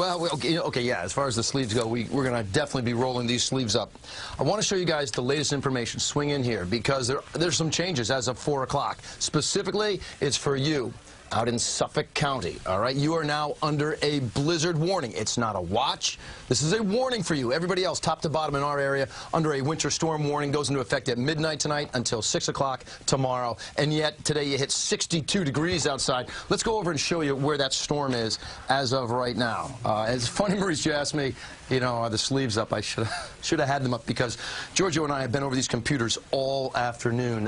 Well, okay, yeah, as far as the sleeves go, we're going to definitely be rolling these sleeves up. I want to show you guys the latest information. Swing in here, because there's some changes as of 4 o'clock. Specifically, it's for you out in Suffolk County, all right? You are now under a blizzard warning. It's not a watch. This is a warning for you. Everybody else, top to bottom in our area, under a winter storm warning. Goes into effect at midnight tonight until 6 o'clock tomorrow. And yet, today you hit 62 degrees outside. Let's go over and show you where that storm is as of right now. It's funny, Maurice, you asked me, you know, are the sleeves up? I should have had them up, because Giorgio and I have been over these computers all afternoon.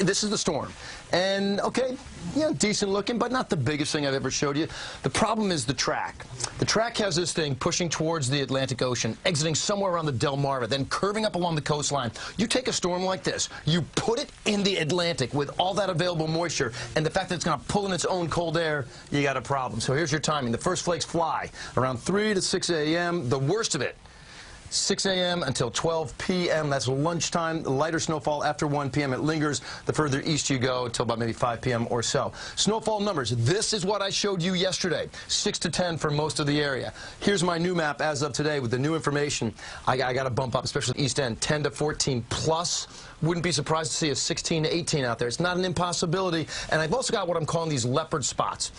This is the storm. And, okay, yeah, decent looking, but not the biggest thing I've ever showed you. The problem is the track. The track has this thing pushing towards the Atlantic Ocean, exiting somewhere around the Delmarva, then curving up along the coastline. You take a storm like this, you put it in the Atlantic with all that available moisture, and the fact that it's going to pull in its own cold air, you got a problem. So here's your timing. The first flakes fly around 3 to 6 a.m. The worst of it, 6 a.m. until 12 p.m. That's lunchtime. Lighter snowfall after 1 p.m. It lingers the further east you go until about maybe 5 p.m. or so. Snowfall numbers. This is what I showed you yesterday. 6 to 10 for most of the area. Here's my new map as of today with the new information. I got to bump up, especially East End, 10 to 14 plus. Wouldn't be surprised to see a 16 to 18 out there. It's not an impossibility. And I've also got what I'm calling these leopard spots.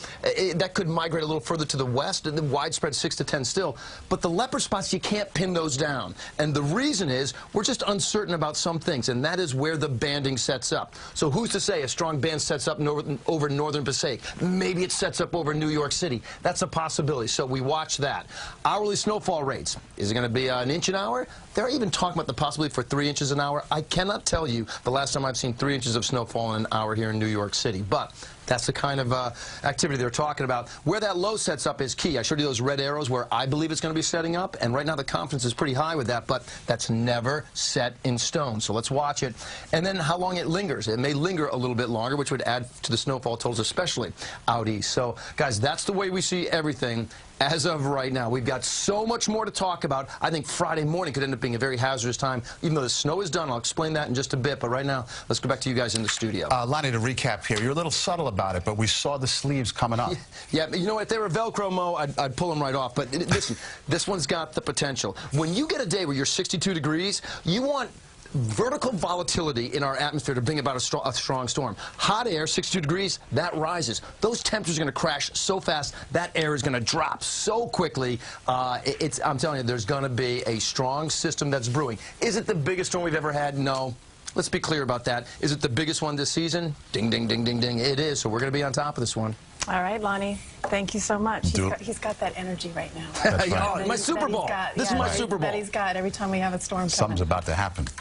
That could migrate a little further to the west, and then widespread 6 to 10 still. But the leopard spots, you can't pin those down. And the reason is we're just uncertain about some things, and that is where the banding sets up. So who's to say a strong band sets up over northern Passaic? Maybe it sets up over New York City. That's a possibility. So we watch that. Hourly snowfall rates. Is it going to be an inch an hour? They're even talking about the possibility for 3 inches an hour. I cannot tell you the last time I've seen 3 inches of snowfall in an hour here in New York City. But that's the kind of activity they're talking about. Where that low sets up is key. I showed you those red arrows where I believe it's going to be setting up, and right now the confidence is pretty high with that, but that's never set in stone. So let's watch it. And then how long it lingers. It may linger a little bit longer, which would add to the snowfall totals, especially out east. So, guys, that's the way we see everything as of right now. We've got so much more to talk about. I think Friday morning could end up being a very hazardous time, even though the snow is done. I'll explain that in just a bit, but right now, let's go back to you guys in the studio. Lonnie, to recap here, you're a little subtle about it, but we saw the sleeves coming up. Yeah, you know, if they were Velcro, Mo, I'd pull them right off. But listen, this one's got the potential. When you get a day where you're 62 degrees, you want vertical volatility in our atmosphere to bring about a strong storm. Hot air, 62 degrees, that rises. Those temperatures are going to crash so fast, that air is going to drop so quickly. I'm telling you, there's going to be a strong system that's brewing. Is it the biggest storm we've ever had? No. Let's be clear about that. Is it the biggest one this season? Ding, ding, ding, ding, ding. It is, so we're going to be on top of this one. All right, Lonnie, thank you so much. He's got that energy right now. Right. My Super Bowl. This is my Super Bowl. That he's got every time we have a storm coming. Something's about to happen.